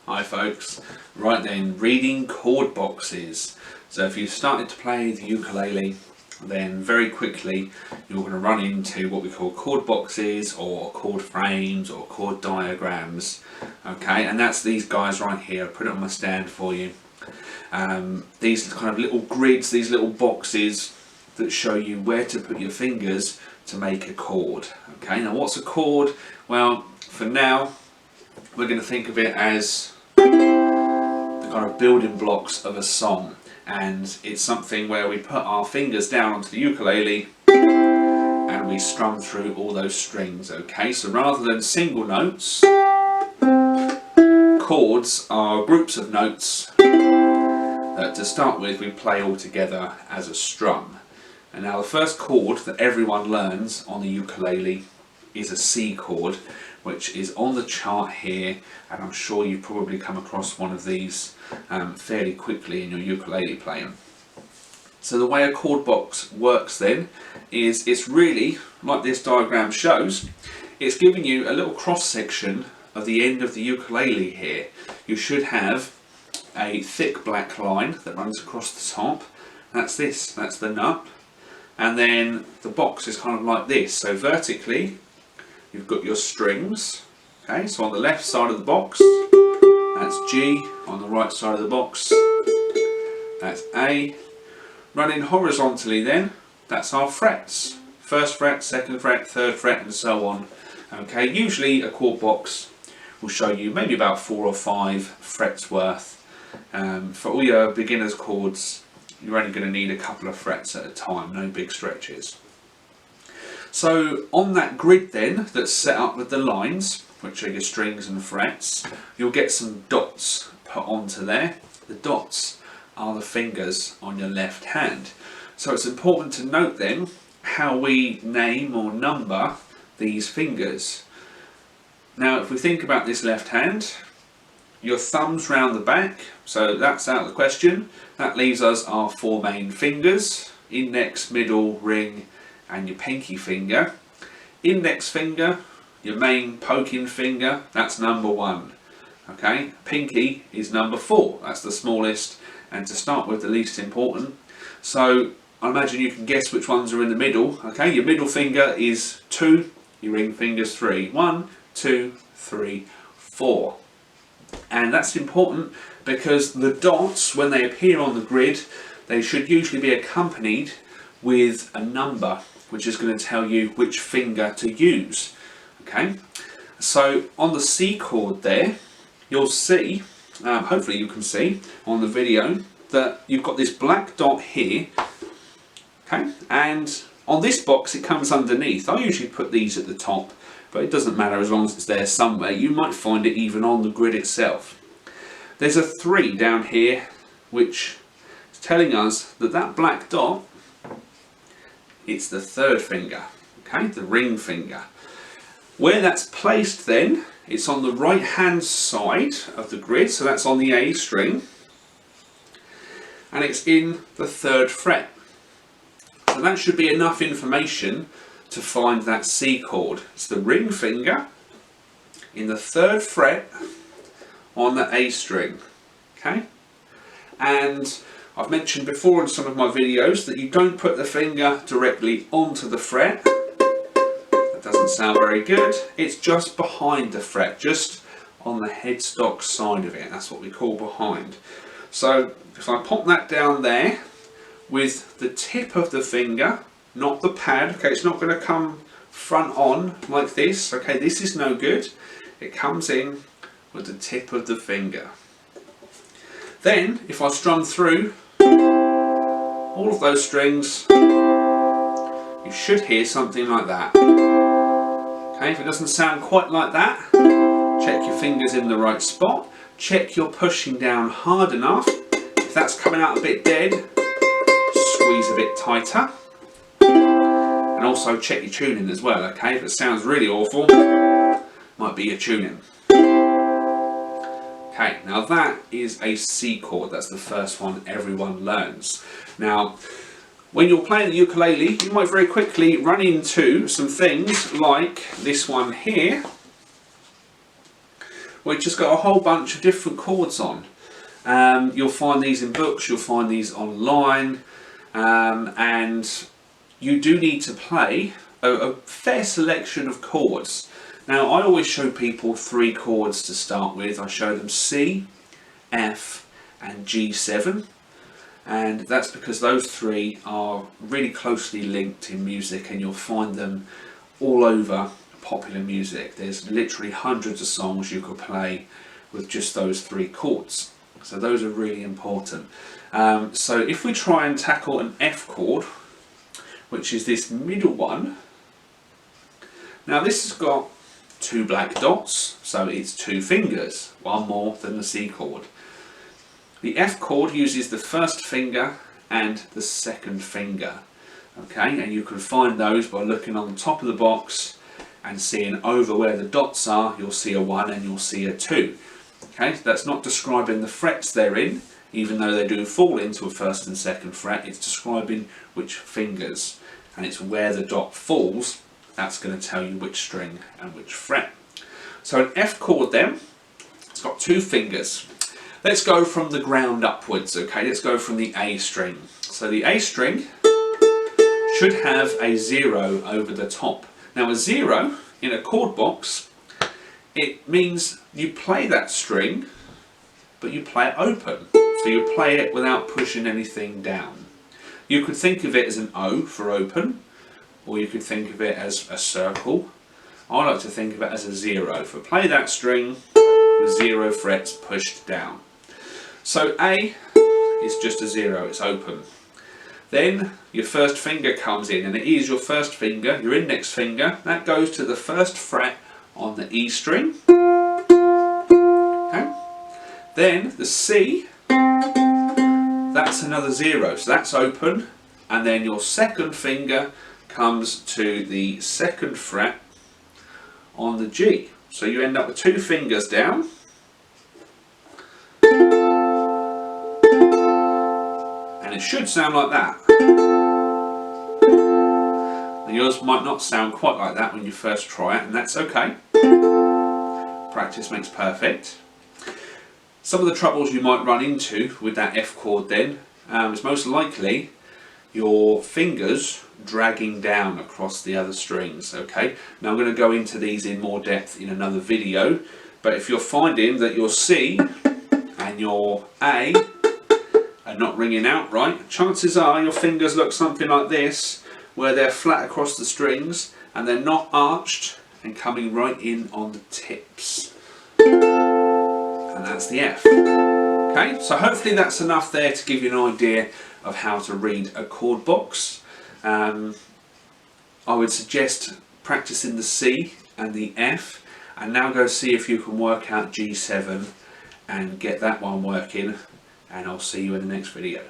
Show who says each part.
Speaker 1: Hi folks. Right then, reading chord boxes. So if you started to play the ukulele, then very quickly you're going to run into what we call chord boxes or chord frames or chord diagrams. Okay, and that's these guys right here. I'll put it on my stand for you. These kind of little grids, these little boxes that show you where to put your fingers to make a chord. Okay, now what's a chord? Well, for now we're going to think of it as the kind of building blocks of a song, and it's something where we put our fingers down onto the ukulele and we strum through all those strings. Okay, so rather than single notes, chords are groups of notes that to start with we play all together as a strum. And now the first chord that everyone learns on the ukulele is a C chord, which is on the chart here, and I'm sure you've probably come across one of these fairly quickly in your ukulele playing. So the way a chord box works then is it's really, like this diagram shows, it's giving you a little cross section of the end of the ukulele here. You should have a thick black line that runs across the top. That's this, that's the nut. And then the box is kind of like this. So vertically, you've got your strings. Okay, so on the left side of the box, that's G. On the right side of the box, that's A. Running horizontally then, that's our frets. First fret, second fret, third fret, and so on. Okay, usually a chord box will show you maybe about 4 or 5 frets worth. For all your beginners chords, you're only going to need a couple of frets at a time, no big stretches. So on that grid then that's set up with the lines, which are your strings and frets, you'll get some dots put onto there. The dots are the fingers on your left hand. So it's important to note then how we name or number these fingers. Now if we think about this left hand, your thumb's round the back, so that's out of the question. That leaves us our 4 main fingers: index, middle, ring, and your pinky finger. Index finger, your main poking finger, that's number 1. Okay, pinky is number 4, that's the smallest, and to start with, the least important. So I imagine you can guess which ones are in the middle. Okay, your middle finger is 2, your ring finger's 3. 1, 2, 3, 4. And that's important because the dots, when they appear on the grid, they should usually be accompanied with a number, which is going to tell you which finger to use. Okay, so on the C chord there, you'll see, hopefully you can see on the video, that you've got this black dot here. Okay, and on this box it comes underneath. I usually put these at the top, but it doesn't matter as long as it's there somewhere. You might find it even on the grid itself. There's a 3 down here, which is telling us that that black dot, it's the 3rd finger, okay, the ring finger. Where that's placed then, it's on the right hand side of the grid, so that's on the A string, and it's in the 3rd fret. So that should be enough information to find that C chord. It's the ring finger in the 3rd fret on the A string. Okay, and I've mentioned before in some of my videos that you don't put the finger directly onto the fret. That doesn't sound very good. It's just behind the fret, just on the headstock side of it. That's what we call behind. So if I pop that down there with the tip of the finger, not the pad, okay, it's not going to come front on like this, okay, this is no good. It comes in with the tip of the finger. Then, if I strum through all of those strings, you should hear something like that. Okay, if it doesn't sound quite like that, check your fingers in the right spot, check you're pushing down hard enough. If that's coming out a bit dead, squeeze a bit tighter. And also check your tuning as well, okay? If it sounds really awful, might be your tuning. Okay, now that is a C chord. That's the first one everyone learns. Now, when you're playing the ukulele, you might very quickly run into some things like this one here, which has got a whole bunch of different chords on. You'll find these in books, you'll find these online, and you do need to play a fair selection of chords. Now I always show people 3 chords to start with. I show them C, F and G7, and that's because those 3 are really closely linked in music, and you'll find them all over popular music. There's literally hundreds of songs you could play with just those 3 chords. So those are really important. So if we try and tackle an F chord, which is this middle one, now this has got 2 black dots, so it's 2 fingers, one more than the C chord. The F chord uses the first finger and the second finger. Okay, and you can find those by looking on the top of the box and seeing over where the dots are, you'll see a 1 and you'll see a 2. Okay, so that's not describing the frets they're in, even though they do fall into a first and second fret. It's describing which fingers, and it's where the dot falls. That's going to tell you which string and which fret. So an F chord then, it's got 2 fingers. Let's go from the ground upwards, okay? Let's go from the A string. So the A string should have a 0 over the top. Now a 0 in a chord box, it means you play that string, but you play it open. So you play it without pushing anything down. You could think of it as an O for open, or you could think of it as a circle. I like to think of it as a 0. For play that string with 0 frets pushed down. So A is just a 0, it's open. Then your first finger comes in, and it is your first finger, your index finger, that goes to the first fret on the E string. Okay. Then the C, that's another 0, so that's open, and then your second finger comes to the second fret on the G. So you end up with 2 fingers down, and it should sound like that. Now yours might not sound quite like that when you first try it, and that's okay. Practice makes perfect. Some of the troubles you might run into with that F chord then is most likely your fingers dragging down across the other strings. Okay, now I'm going to go into these in more depth in another video, but if you're finding that your C and your A are not ringing out right, chances are your fingers look something like this, where they're flat across the strings and they're not arched and coming right in on the tips. And that's the F. Okay, so hopefully that's enough there to give you an idea of how to read a chord box. I would suggest practicing the C and the F, and now go see if you can work out G7 and get that one working, and I'll see you in the next video.